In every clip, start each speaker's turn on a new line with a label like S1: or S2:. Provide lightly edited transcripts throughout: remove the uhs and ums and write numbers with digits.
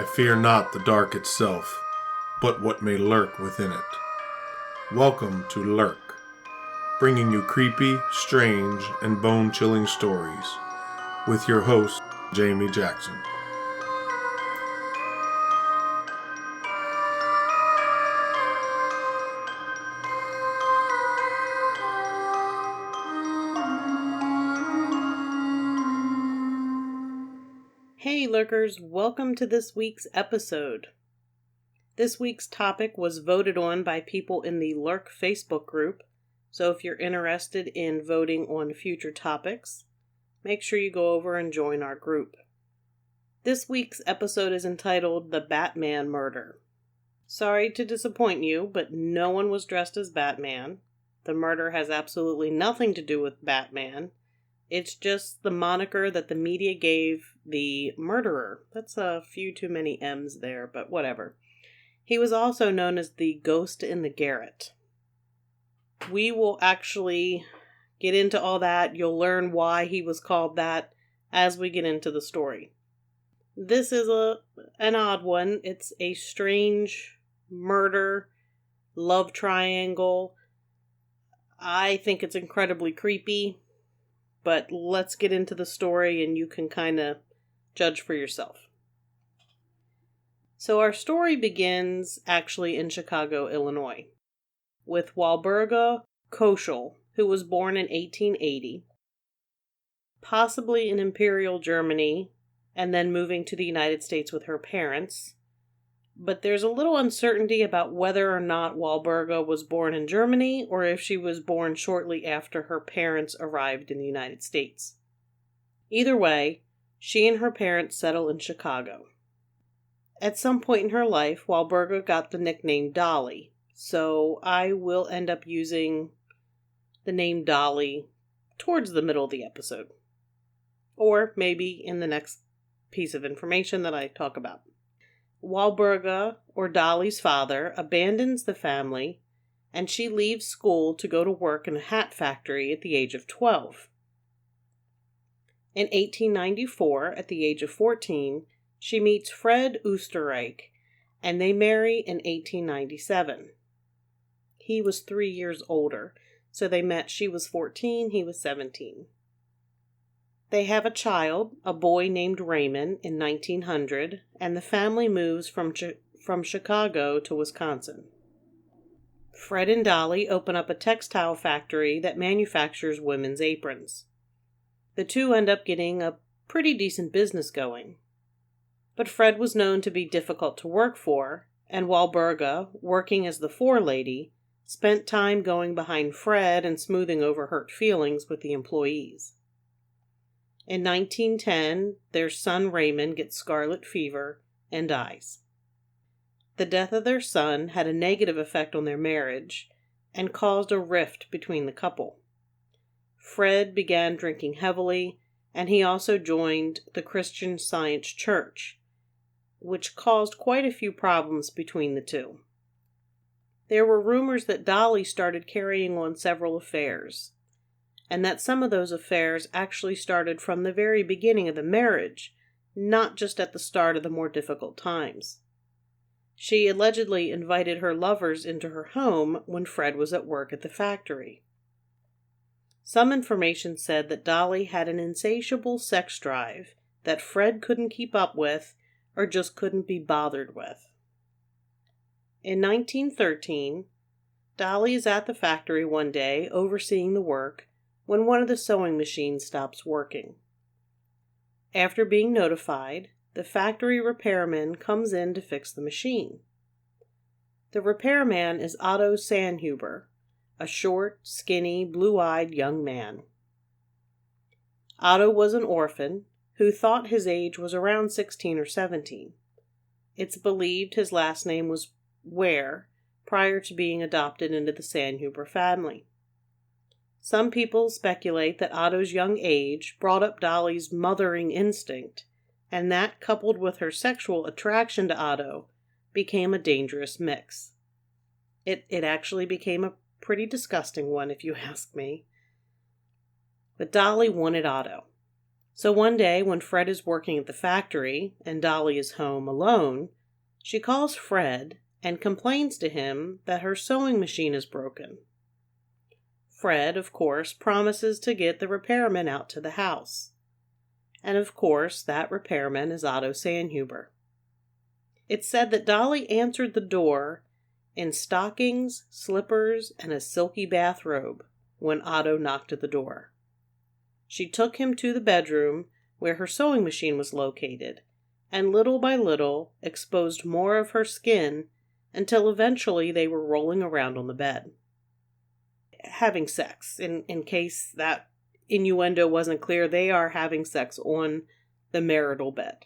S1: I fear not the dark itself, but what may lurk within it. Welcome to Lurk, bringing you creepy, strange, and bone-chilling stories, with your host, Jamie Jackson.
S2: Hey lurkers, welcome to this week's episode. This week's topic was voted on by people in the Lurk Facebook group, so if you're interested in voting on future topics, make sure you go over and join our group. This week's episode is entitled The Batman Murder. Sorry to disappoint you, but no one was dressed as Batman. The murder has absolutely nothing to do with Batman. It's just the moniker that the media gave the murderer. That's a few too many M's there, but whatever. He was also known as the Ghost in the Garret. We will actually get into all that. You'll learn why he was called that as we get into the story. This is an odd one. It's a strange murder, love triangle. I think it's incredibly creepy. But let's get into the story and you can kind of judge for yourself. So our story begins actually in Chicago, Illinois, with Walburga Koschel, who was born in 1880, possibly in Imperial Germany, and then moving to the United States with her parents. But there's a little uncertainty about whether or not Walburga was born in Germany or if she was born shortly after her parents arrived in the United States. Either way, she and her parents settle in Chicago. At some point in her life, Walburga got the nickname Dolly, so I will end up using the name Dolly towards the middle of the episode. Or maybe in the next piece of information that I talk about. Walburga, or Dolly's father, abandons the family, and she leaves school to go to work in a hat factory at the age of 12. In 1894, at the age of 14, she meets Fred Oesterreich, and they marry in 1897. He was 3 years older, so they met. She was 14, he was 17. They have a child, a boy named Raymond, in 1900, and the family moves from Chicago to Wisconsin. Fred and Dolly open up a textile factory that manufactures women's aprons. The two end up getting a pretty decent business going. But Fred was known to be difficult to work for, and Walburga, working as the forelady, spent time going behind Fred and smoothing over hurt feelings with the employees. In 1910, their son Raymond gets scarlet fever and dies. The death of their son had a negative effect on their marriage and caused a rift between the couple. Fred began drinking heavily, and he also joined the Christian Science Church, which caused quite a few problems between the two. There were rumors that Dolly started carrying on several affairs, and that some of those affairs actually started from the very beginning of the marriage, not just at the start of the more difficult times. She allegedly invited her lovers into her home when Fred was at work at the factory. Some information said that Dolly had an insatiable sex drive that Fred couldn't keep up with or just couldn't be bothered with. In 1913, Dolly is at the factory one day overseeing the work when one of the sewing machines stops working. After being notified, the factory repairman comes in to fix the machine. The repairman is Otto Sandhuber, a short, skinny, blue-eyed young man. Otto was an orphan who thought his age was around 16 or 17. It's believed his last name was Ware prior to being adopted into the Sandhuber family. Some people speculate that Otto's young age brought up Dolly's mothering instinct, and that, coupled with her sexual attraction to Otto, became a dangerous mix. It actually became a pretty disgusting one, if you ask me. But Dolly wanted Otto. So one day when Fred is working at the factory and Dolly is home alone, she calls Fred and complains to him that her sewing machine is broken. Fred, of course, promises to get the repairman out to the house. And of course, that repairman is Otto Sandhuber. It's said that Dolly answered the door in stockings, slippers, and a silky bathrobe when Otto knocked at the door. She took him to the bedroom where her sewing machine was located, and little by little exposed more of her skin until eventually they were rolling around on the bed. Having sex. In case that innuendo wasn't clear, they are having sex on the marital bed.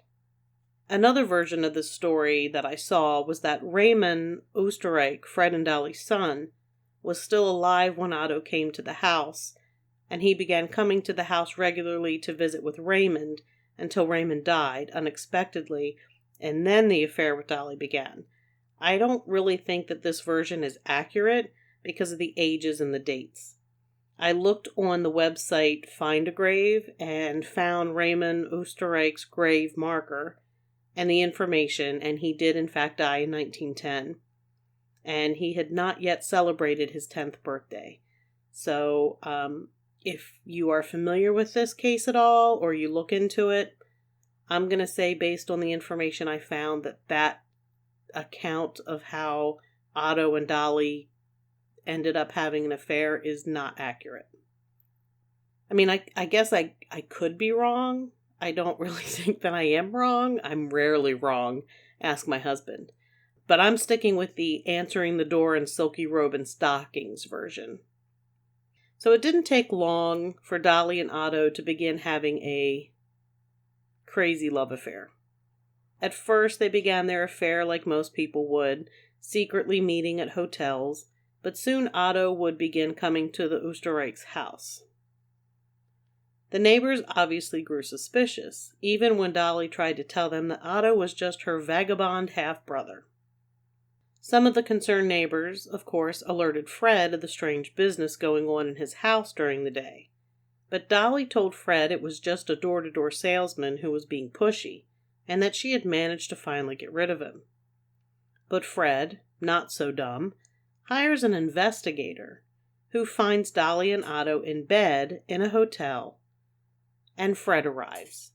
S2: Another version of this story that I saw was that Raymond Oesterreich, Fred and Dolly's son, was still alive when Otto came to the house, and he began coming to the house regularly to visit with Raymond until Raymond died unexpectedly, and then the affair with Dolly began. I don't really think that this version is accurate because of the ages and the dates. I looked on the website Find a Grave and found Raymond Oesterreich's grave marker and the information, and he did in fact die in 1910. And he had not yet celebrated his 10th birthday. So, if you are familiar with this case at all, or you look into it, I'm going to say based on the information I found that account of how Otto and Dolly ended up having an affair is not accurate. I mean, I guess I could be wrong. I don't really think that I am wrong. I'm rarely wrong, ask my husband. But I'm sticking with the answering the door in silky robe and stockings version. So it didn't take long for Dolly and Otto to begin having a crazy love affair. At first, they began their affair like most people would, secretly meeting at hotels, but soon Otto would begin coming to the Oesterreich's house. The neighbors obviously grew suspicious, even when Dolly tried to tell them that Otto was just her vagabond half-brother. Some of the concerned neighbors, of course, alerted Fred of the strange business going on in his house during the day. But Dolly told Fred it was just a door-to-door salesman who was being pushy, and that she had managed to finally get rid of him. But Fred, not so dumb, hires an investigator who finds Dolly and Otto in bed in a hotel, and Fred arrives.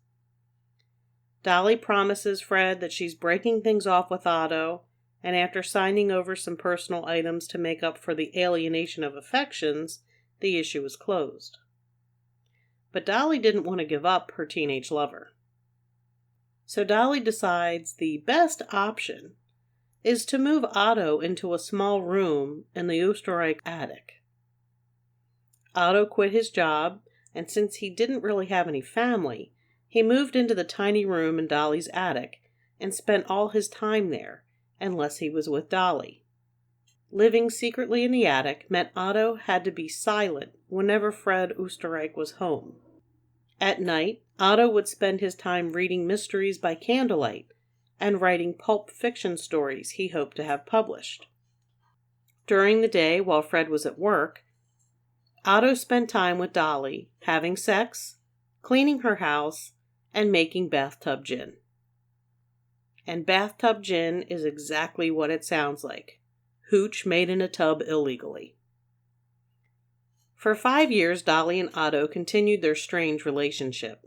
S2: Dolly promises Fred that she's breaking things off with Otto, and after signing over some personal items to make up for the alienation of affections, the issue is closed. But Dolly didn't want to give up her teenage lover. So Dolly decides the best option is to move Otto into a small room in the Oesterreich attic. Otto quit his job, and since he didn't really have any family, he moved into the tiny room in Dolly's attic and spent all his time there, unless he was with Dolly. Living secretly in the attic meant Otto had to be silent whenever Fred Oesterreich was home. At night, Otto would spend his time reading mysteries by candlelight and writing pulp fiction stories he hoped to have published. During the day, while Fred was at work, Otto spent time with Dolly, having sex, cleaning her house, and making bathtub gin. And bathtub gin is exactly what it sounds like. Hooch made in a tub illegally. For 5 years, Dolly and Otto continued their strange relationship.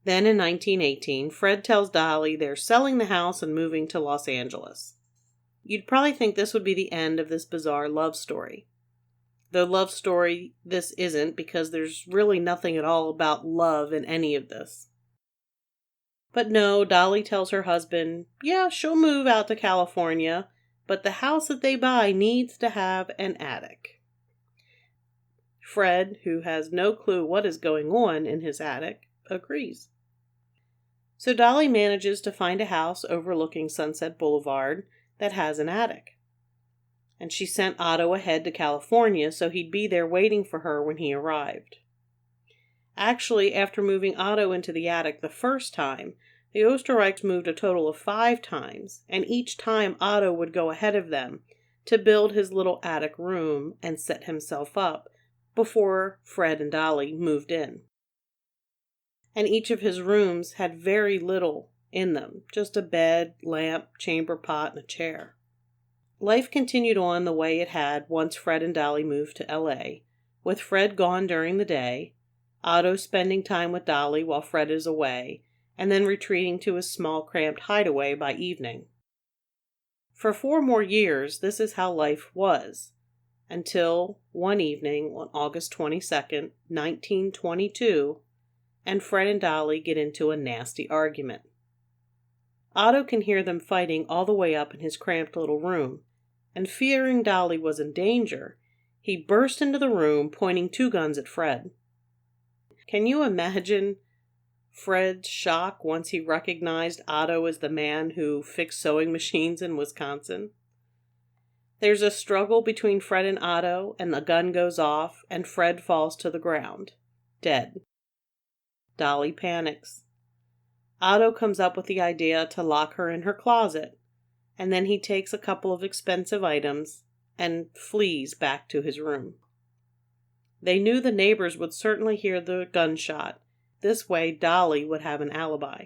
S2: Then in 1918, Fred tells Dolly they're selling the house and moving to Los Angeles. You'd probably think this would be the end of this bizarre love story. Though love story this isn't, because there's really nothing at all about love in any of this. But no, Dolly tells her husband, yeah, she'll move out to California, but the house that they buy needs to have an attic. Fred, who has no clue what is going on in his attic, agrees. So Dolly manages to find a house overlooking Sunset Boulevard that has an attic. And she sent Otto ahead to California so he'd be there waiting for her when he arrived. Actually, after moving Otto into the attic the first time, the Oesterreichs moved a total of 5 times, and each time Otto would go ahead of them to build his little attic room and set himself up before Fred and Dolly moved in. and each of his rooms had very little in them, just a bed, lamp, chamber pot, and a chair. Life continued on the way it had once Fred and Dolly moved to L.A., with Fred gone during the day, Otto spending time with Dolly while Fred is away, and then retreating to his small cramped hideaway by evening. For 4 more years, this is how life was, until one evening on August 22nd, 1922, and Fred and Dolly get into a nasty argument. Otto can hear them fighting all the way up in his cramped little room, and fearing Dolly was in danger, he burst into the room pointing 2 guns at Fred. Can you imagine Fred's shock once he recognized Otto as the man who fixed sewing machines in Wisconsin? There's a struggle between Fred and Otto, and the gun goes off, and Fred falls to the ground, dead. Dolly panics. Otto comes up with the idea to lock her in her closet, and then he takes a couple of expensive items and flees back to his room. They knew the neighbors would certainly hear the gunshot. This way, Dolly would have an alibi.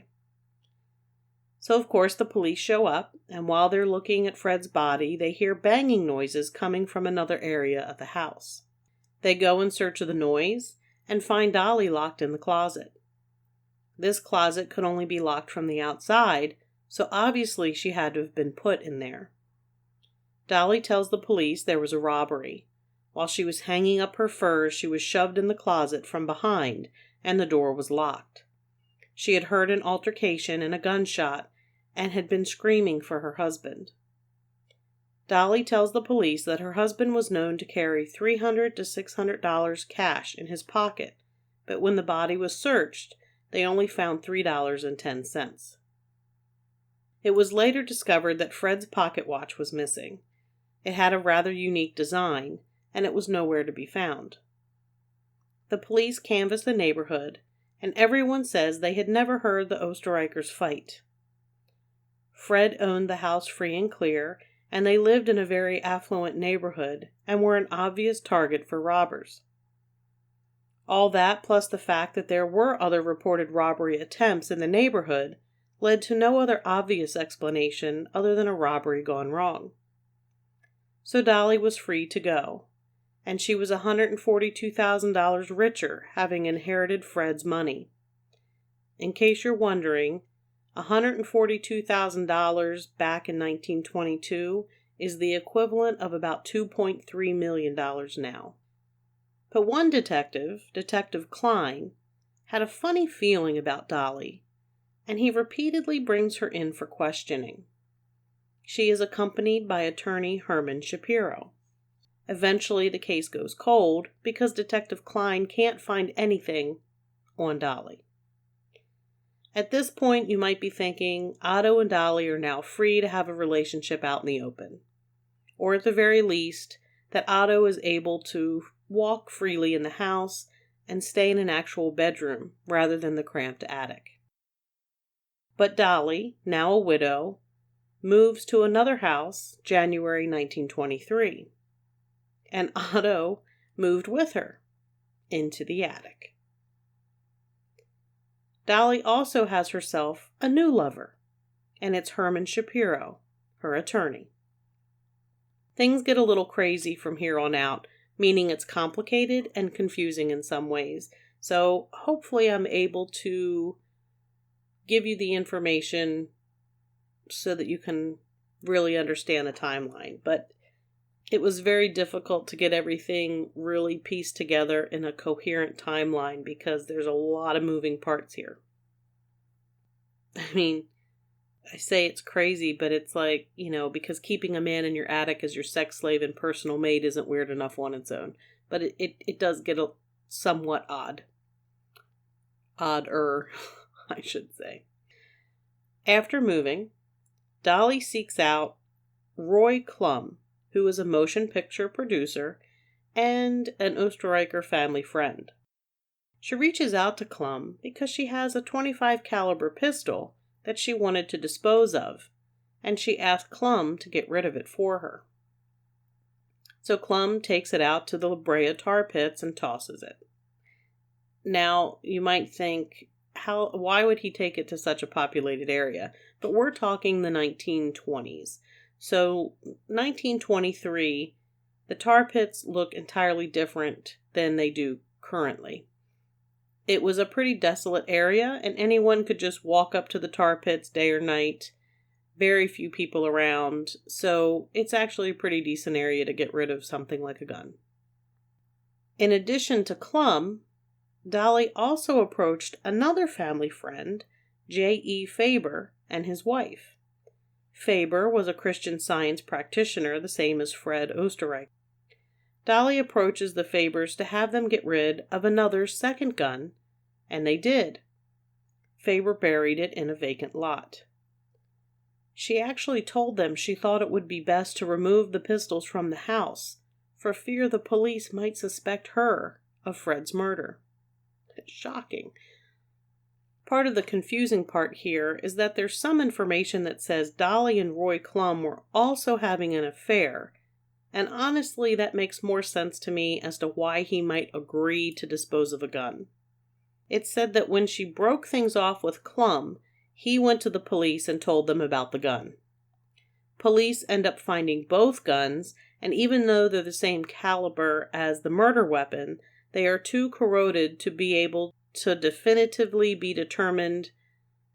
S2: So, of course, the police show up, and while they're looking at Fred's body, they hear banging noises coming from another area of the house. They go in search of the noise and find Dolly locked in the closet. This closet could only be locked from the outside, so obviously she had to have been put in there. Dolly tells the police there was a robbery. While she was hanging up her furs, she was shoved in the closet from behind, and the door was locked. She had heard an altercation and a gunshot, and had been screaming for her husband. Dolly tells the police that her husband was known to carry $300 to $600 cash in his pocket, but when the body was searched, they only found $3.10. It was later discovered that Fred's pocket watch was missing. It had a rather unique design, and it was nowhere to be found. The police canvassed the neighborhood, and everyone says they had never heard the Oesterreichers fight. Fred owned the house free and clear, and they lived in a very affluent neighborhood and were an obvious target for robbers. All that, plus the fact that there were other reported robbery attempts in the neighborhood, led to no other obvious explanation other than a robbery gone wrong. So Dolly was free to go, and she was $142,000 richer, having inherited Fred's money. In case you're wondering, $142,000 back in 1922 is the equivalent of about $2.3 million now. But one detective, Detective Klein, had a funny feeling about Dolly, and he repeatedly brings her in for questioning. She is accompanied by attorney Herman Shapiro. Eventually the case goes cold because Detective Klein can't find anything on Dolly. At this point you might be thinking Otto and Dolly are now free to have a relationship out in the open. Or at the very least, that Otto is able to walk freely in the house and stay in an actual bedroom rather than the cramped attic. But Dolly, now a widow, moves to another house January 1923. And Otto moved with her into the attic. Dolly also has herself a new lover, and it's Herman Shapiro, her attorney. Things get a little crazy from here on out, meaning it's complicated and confusing in some ways. So hopefully I'm able to give you the information so that you can really understand the timeline. But it was very difficult to get everything really pieced together in a coherent timeline because there's a lot of moving parts here. I mean, I say it's crazy, but it's like, because keeping a man in your attic as your sex slave and personal maid isn't weird enough on its own. But it does get somewhat odd. Odder, I should say. After moving, Dolly seeks out Roy Klum, who is a motion picture producer and an Oesterreicher family friend. She reaches out to Klum because she has a .25 caliber pistol that she wanted to dispose of, and she asked Klum to get rid of it for her. So Klum takes it out to the La Brea tar pits and tosses it. Now, you might think, why would he take it to such a populated area? But we're talking the 1920s. So 1923, the tar pits look entirely different than they do currently. It was a pretty desolate area, and anyone could just walk up to the tar pits day or night. Very few people around, so it's actually a pretty decent area to get rid of something like a gun. In addition to Clum, Dolly also approached another family friend, J.E. Faber, and his wife. Faber was a Christian Science practitioner, the same as Fred Oesterreich. Dolly approaches the Fabers to have them get rid of another second gun, and they did. Faber buried it in a vacant lot. She actually told them she thought it would be best to remove the pistols from the house, for fear the police might suspect her of Fred's murder. It's shocking. Part of the confusing part here is that there's some information that says Dolly and Roy Clum were also having an affair, and honestly that makes more sense to me as to why he might agree to dispose of a gun. It said that when she broke things off with Clum, he went to the police and told them about the gun. Police end up finding both guns, and even though they're the same caliber as the murder weapon, they are too corroded to be able to definitively be determined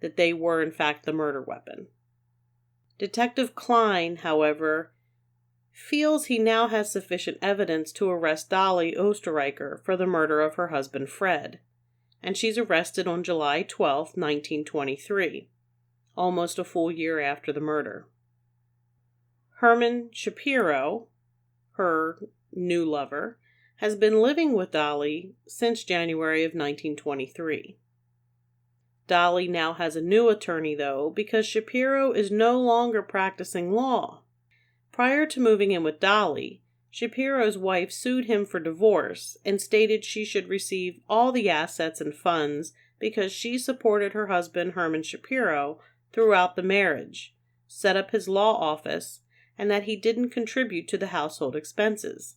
S2: that they were in fact the murder weapon. Detective Klein, however, feels he now has sufficient evidence to arrest Dolly Oesterreicher for the murder of her husband Fred, and she's arrested on July 12, 1923, almost a full year after the murder. Herman Shapiro, her new lover, has been living with Dolly since January of 1923. Dolly now has a new attorney, though, because Shapiro is no longer practicing law. Prior to moving in with Dolly, Shapiro's wife sued him for divorce and stated she should receive all the assets and funds because she supported her husband Herman Shapiro throughout the marriage, set up his law office, and that he didn't contribute to the household expenses.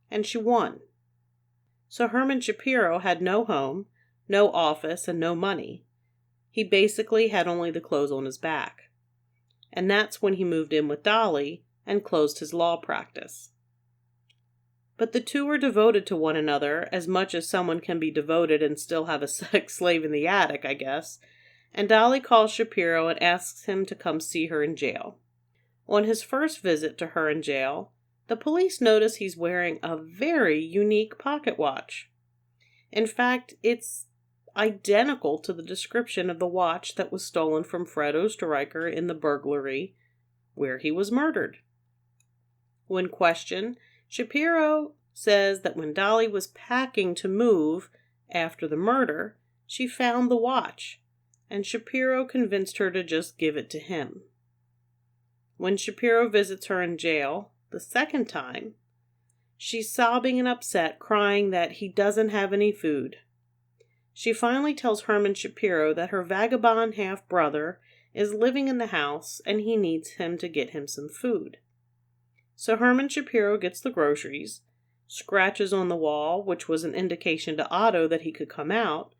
S2: And she won. So Herman Shapiro had no home, no office, and no money. He basically had only the clothes on his back. And that's when he moved in with Dolly and closed his law practice. But the two are devoted to one another as much as someone can be devoted and still have a sex slave in the attic, I guess. And Dolly calls Shapiro and asks him to come see her in jail. On his first visit to her in jail, the police notice he's wearing a very unique pocket watch. In fact, it's identical to the description of the watch that was stolen from Fred Oesterreicher in the burglary where he was murdered. When questioned, Shapiro says that when Dolly was packing to move after the murder, she found the watch, and Shapiro convinced her to just give it to him. When Shapiro visits her in jail the second time, she's sobbing and upset, crying that he doesn't have any food. She finally tells Herman Shapiro that her vagabond half-brother is living in the house and he needs him to get him some food. So Herman Shapiro gets the groceries, scratches on the wall, which was an indication to Otto that he could come out,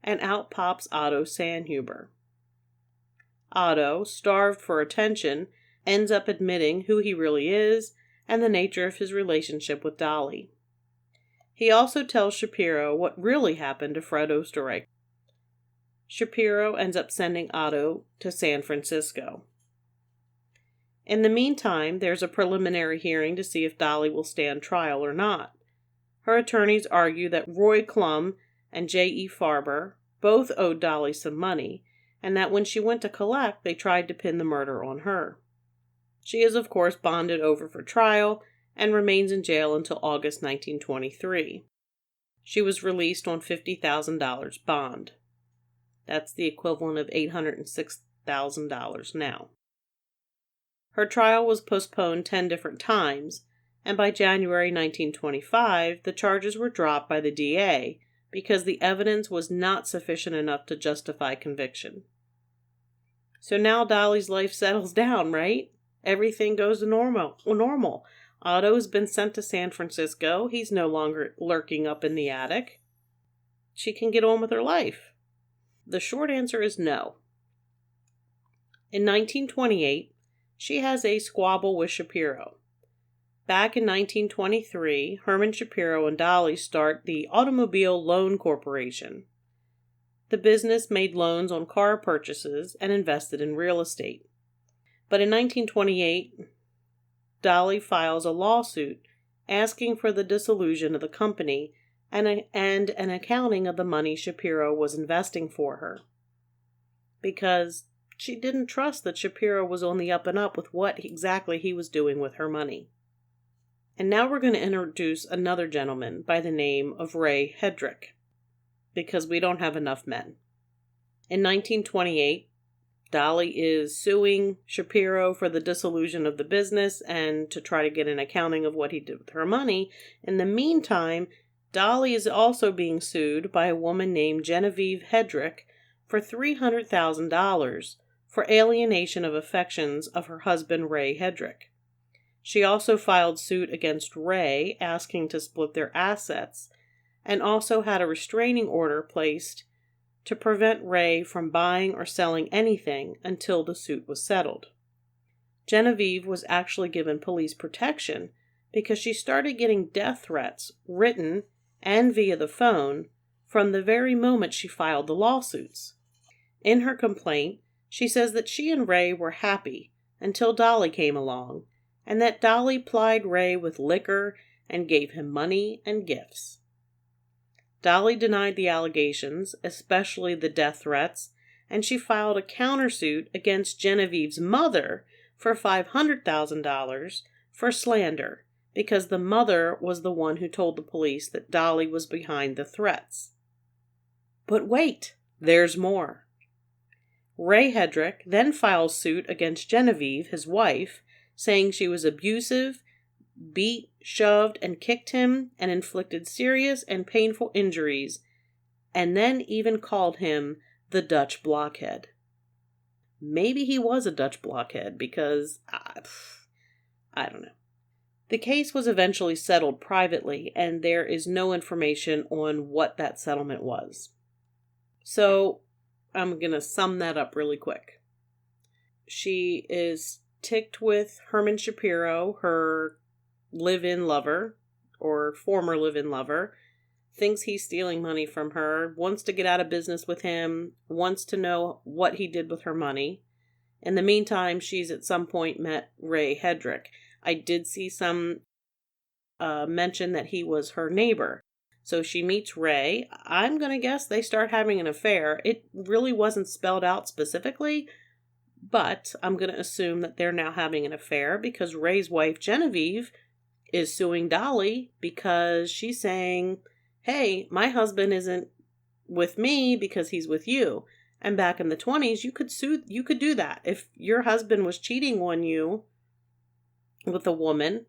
S2: and out pops Otto Sandhuber. Otto, starved for attention, ends up admitting who he really is and the nature of his relationship with Dolly. He also tells Shapiro what really happened to Fred Oesterreich. Shapiro ends up sending Otto to San Francisco. In the meantime, there's a preliminary hearing to see if Dolly will stand trial or not. Her attorneys argue that Roy Clum and J.E. Faber both owed Dolly some money, and that when she went to collect, they tried to pin the murder on her. She is, of course, bonded over for trial and remains in jail until August 1923. She was released on $50,000 bond. That's the equivalent of $806,000 now. Her trial was postponed 10 different times, and by January 1925, the charges were dropped by the DA because the evidence was not sufficient enough to justify conviction. So now Dolly's life settles down, right? Everything goes to normal. Otto's been sent to San Francisco. He's no longer lurking up in the attic. She can get on with her life. The short answer is no. In 1928, she has a squabble with Shapiro. Back in 1923, Herman Shapiro and Dolly start the Automobile Loan Corporation. The business made loans on car purchases and invested in real estate. But in 1928, Dolly files a lawsuit asking for the dissolution of the company and an accounting of the money Shapiro was investing for her. Because she didn't trust that Shapiro was on the up and up with what exactly he was doing with her money. And now we're going to introduce another gentleman by the name of Ray Hedrick, because we don't have enough men. In 1928, Dolly is suing Shapiro for the dissolution of the business and to try to get an accounting of what he did with her money. In the meantime, Dolly is also being sued by a woman named Genevieve Hedrick for $300,000 for alienation of affections of her husband Ray Hedrick. She also filed suit against Ray, asking to split their assets, and also had a restraining order placed to prevent Ray from buying or selling anything until the suit was settled. Genevieve was actually given police protection because she started getting death threats, written and via the phone, from the very moment she filed the lawsuits. In her complaint, she says that she and Ray were happy until Dolly came along, and that Dolly plied Ray with liquor and gave him money and gifts. Dolly denied the allegations, especially the death threats, and she filed a countersuit against Genevieve's mother for $500,000 for slander, because the mother was the one who told the police that Dolly was behind the threats. But wait, there's more. Ray Hedrick then files suit against Genevieve, his wife, saying she was abusive, beat, shoved, and kicked him, and inflicted serious and painful injuries, and then even called him the Dutch blockhead. Maybe he was a Dutch blockhead, because I don't know. The case was eventually settled privately, and there is no information on what that settlement was. So, I'm going to sum that up really quick. She is ticked with Herman Shapiro, her live-in lover, or former live-in lover, thinks he's stealing money from her, wants to get out of business with him, wants to know what he did with her money. In the meantime, she's at some point met Ray Hedrick. I did see some mention that he was her neighbor. So she meets Ray. I'm going to guess they start having an affair. It really wasn't spelled out specifically, but I'm going to assume that they're now having an affair because Ray's wife, Genevieve, is suing Dolly because she's saying, hey, my husband isn't with me because he's with you. And back in the 1920s, you could do that. If your husband was cheating on you with a woman,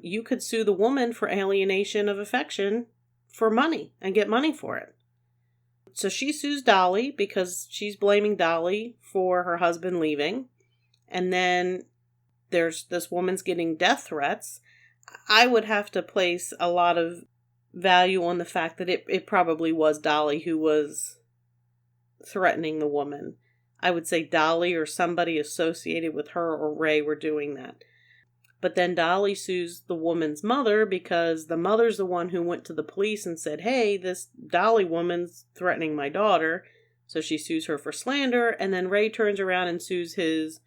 S2: you could sue the woman for alienation of affection for money and get money for it. So she sues Dolly because she's blaming Dolly for her husband leaving. And then there's this woman's getting death threats. I would have to place a lot of value on the fact that it probably was Dolly who was threatening the woman. I would say Dolly or somebody associated with her or Ray were doing that. But then Dolly sues the woman's mother because the mother's the one who went to the police and said, hey, this Dolly woman's threatening my daughter. So she sues her for slander. And then Ray turns around and sues his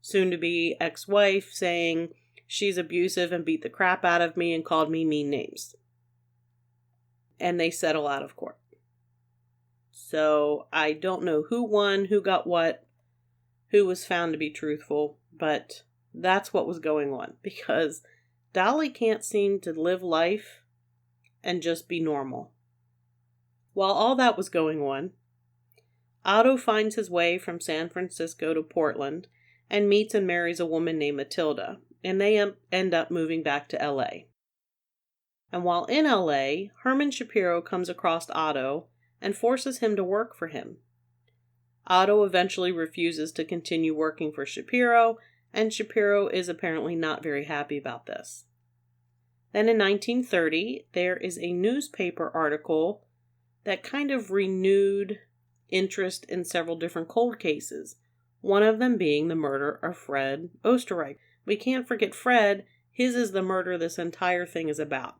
S2: soon-to-be ex-wife, saying she's abusive and beat the crap out of me and called me mean names. And they settle out of court. So I don't know who won, who got what, who was found to be truthful, but that's what was going on, because Dolly can't seem to live life and just be normal. While all that was going on, Otto finds his way from San Francisco to Portland and meets and marries a woman named Matilda, and they end up moving back to L.A. And while in L.A., Herman Shapiro comes across Otto and forces him to work for him. Otto eventually refuses to continue working for Shapiro, and Shapiro is apparently not very happy about this. Then in 1930, there is a newspaper article that kind of renewed interest in several different cold cases, one of them being the murder of Fred Oesterreich. We can't forget Fred. His is the murder this entire thing is about.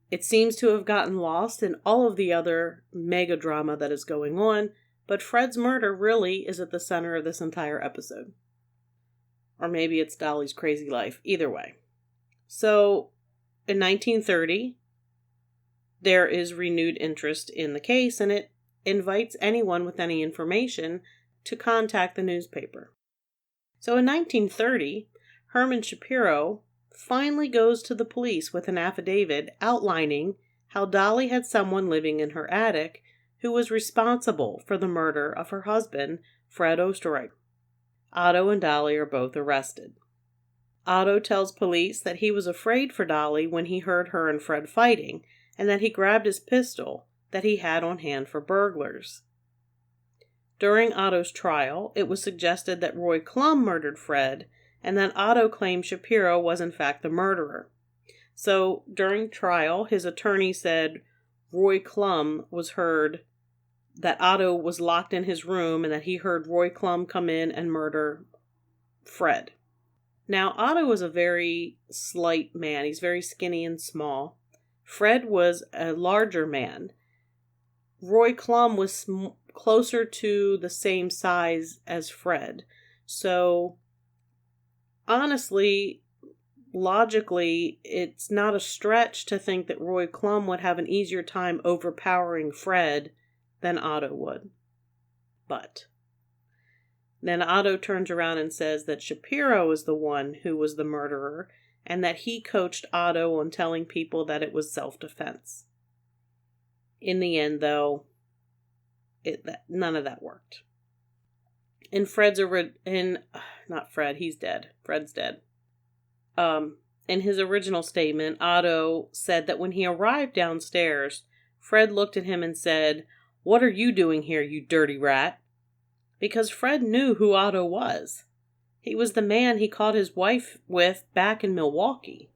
S2: It seems to have gotten lost in all of the other mega drama that is going on, but Fred's murder really is at the center of this entire episode. Or maybe it's Dolly's crazy life. Either way. So, in 1930, there is renewed interest in the case, and it invites anyone with any information to contact the newspaper. So in 1930, Herman Shapiro finally goes to the police with an affidavit outlining how Dolly had someone living in her attic who was responsible for the murder of her husband, Fred Oesterreich. Otto and Dolly are both arrested. Otto tells police that he was afraid for Dolly when he heard her and Fred fighting, and that he grabbed his pistol that he had on hand for burglars. During Otto's trial, it was suggested that Roy Klum murdered Fred, and that Otto claimed Shapiro was in fact the murderer. So, during trial, his attorney said Roy Klum was heard, that Otto was locked in his room, and that he heard Roy Klum come in and murder Fred. Now, Otto was a very slight man. He's very skinny and small. Fred was a larger man. Roy Klum was closer to the same size as Fred. So, honestly, logically, it's not a stretch to think that Roy Klum would have an easier time overpowering Fred than Otto would. But then Otto turns around and says that Shapiro is the one who was the murderer, and that he coached Otto on telling people that it was self-defense. In the end, though, none of that worked. In not Fred, he's dead. Fred's dead. In his original statement, Otto said that when he arrived downstairs, Fred looked at him and said, "What are you doing here, you dirty rat?" Because Fred knew who Otto was. He was the man he caught his wife with back in Milwaukee.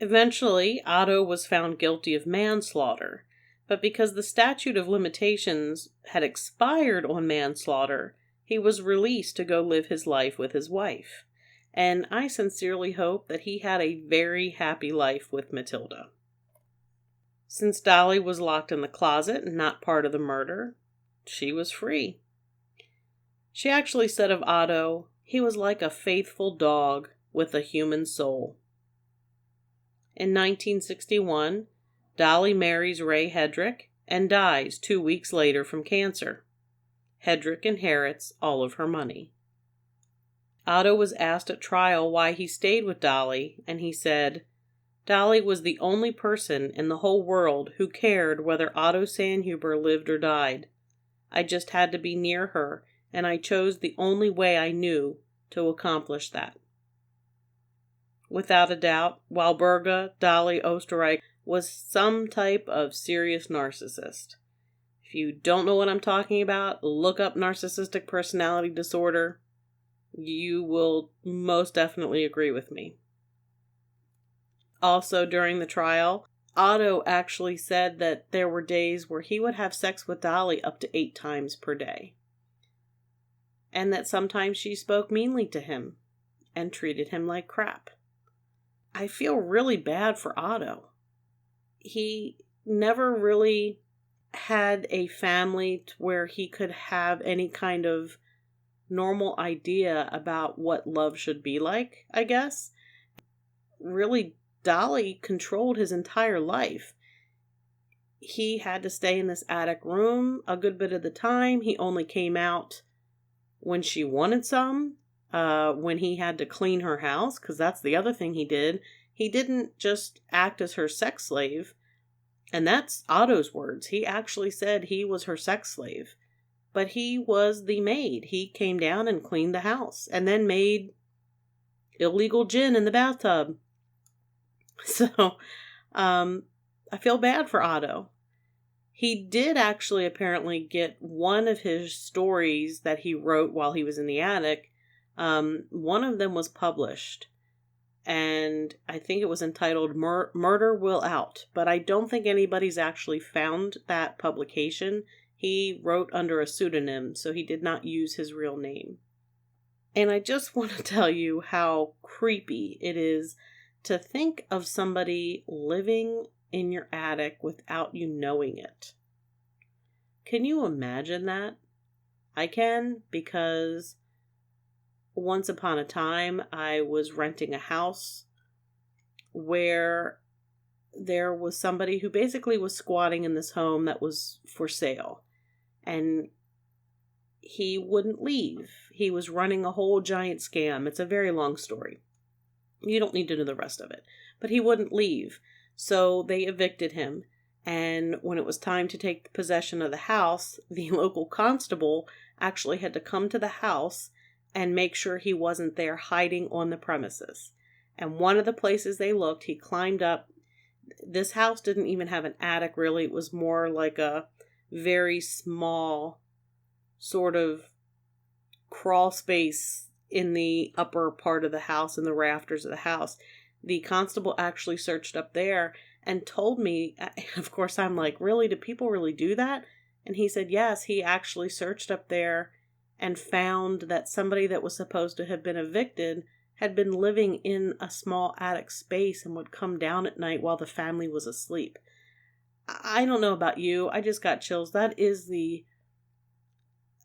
S2: Eventually, Otto was found guilty of manslaughter, but because the statute of limitations had expired on manslaughter, he was released to go live his life with his wife. And I sincerely hope that he had a very happy life with Matilda. Since Dolly was locked in the closet and not part of the murder, she was free. She actually said of Otto, he was like a faithful dog with a human soul. In 1961, Dolly marries Ray Hedrick and dies 2 weeks later from cancer. Hedrick inherits all of her money. Otto was asked at trial why he stayed with Dolly, and he said, "Dolly was the only person in the whole world who cared whether Otto Sandhuber lived or died. I just had to be near her, and I chose the only way I knew to accomplish that." Without a doubt, Walburga, Dolly Oesterreich, was some type of serious narcissist. If you don't know what I'm talking about, look up narcissistic personality disorder. You will most definitely agree with me. Also, during the trial, Otto actually said that there were days where he would have sex with Dolly up to 8 times per day. And that sometimes she spoke meanly to him and treated him like crap. I feel really bad for Otto. He never really had a family where he could have any kind of normal idea about what love should be like, I guess. Really, Dolly controlled his entire life. He had to stay in this attic room a good bit of the time. He only came out when she wanted some, when he had to clean her house, because that's the other thing he did. He didn't just act as her sex slave, and that's Otto's words. He actually said he was her sex slave, but he was the maid. He came down and cleaned the house, and then made illegal gin in the bathtub. So, I feel bad for Otto. He did actually apparently get one of his stories that he wrote while he was in the attic. One of them was published, and I think it was entitled Murder Will Out, but I don't think anybody's actually found that publication. He wrote under a pseudonym, so he did not use his real name. And I just want to tell you how creepy it is to think of somebody living in your attic without you knowing it. Can you imagine that? I can, because once upon a time I was renting a house where there was somebody who basically was squatting in this home that was for sale. And he wouldn't leave. He was running a whole giant scam. It's a very long story. You don't need to know the rest of it. But he wouldn't leave. So they evicted him. And when it was time to take possession of the house, the local constable actually had to come to the house and make sure he wasn't there hiding on the premises. And one of the places they looked, he climbed up. This house didn't even have an attic, really. It was more like a very small sort of crawl space in the upper part of the house, in the rafters of the house. The constable actually searched up there and told me, of course I'm like, really? Do people really do that? And he said, yes, he actually searched up there and found that somebody that was supposed to have been evicted had been living in a small attic space and would come down at night while the family was asleep. I don't know about you. I just got chills.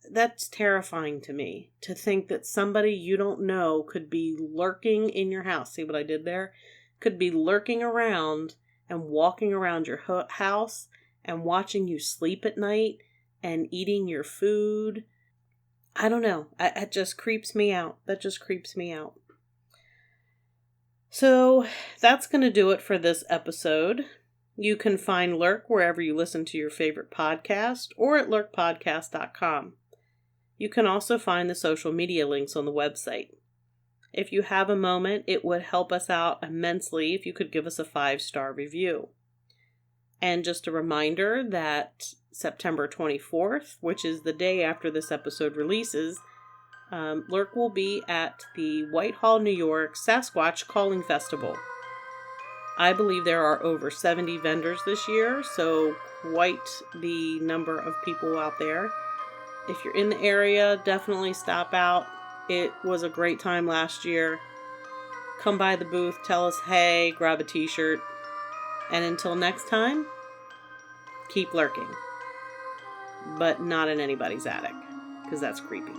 S2: That's terrifying to me, to think that somebody you don't know could be lurking in your house. See what I did there? Could be lurking around and walking around your house and watching you sleep at night and eating your food. I don't know. It just creeps me out. That just creeps me out. So that's going to do it for this episode. You can find Lurk wherever you listen to your favorite podcast or at lurkpodcast.com. You can also find the social media links on the website. If you have a moment, it would help us out immensely if you could give us a 5-star review. And just a reminder that September 24th, which is the day after this episode releases, Lurk will be at the Whitehall, New York Sasquatch Calling Festival. I believe there are over 70 vendors this year, so quite the number of people out there. If you're in the area, definitely stop out. It was a great time last year. Come by the booth, tell us hey, grab a t-shirt. And until next time, keep lurking. But not in anybody's attic, because that's creepy.